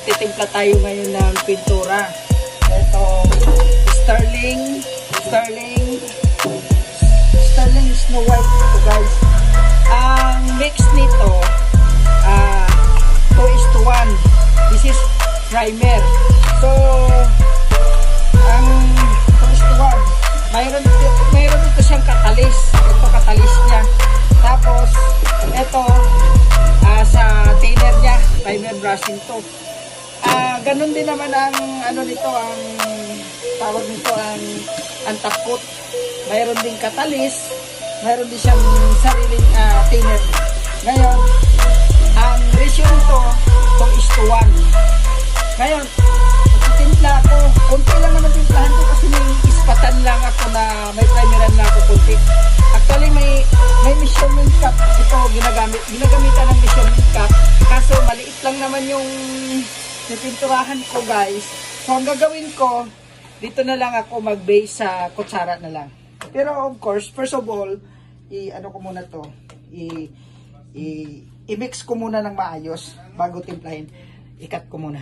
magtitimpla tayo ngayon ng pintura. Ito, Sterling Snow White ito guys. Ang mix nito 2:1. This is primer. So ang 2:1, mayroon ito siyang katalis. Ito katalis niya. Tapos ito sa thinner niya, primer brushing to. Ganun din naman ang nito, ang tawag nito ang top coat. Mayroon din katalis, mayroon din siyang sariling thinner. Ngayon, ang ratio nito 2:1. Ngayon, timpla ako. Kunti lang naman timplahan ko kasi may ispatan lang ako na may primeran na ako kunti. Actually, may measurement cup ito ginagamitan ng measurement cup. Kaso maliit lang naman yung pinturahan ko guys. So ang gagawin ko, dito na lang ako mag-base sa kutsara na lang. Pero of course, first of all, i-mix ko muna ng maayos bago timplahin. I-cut ko muna.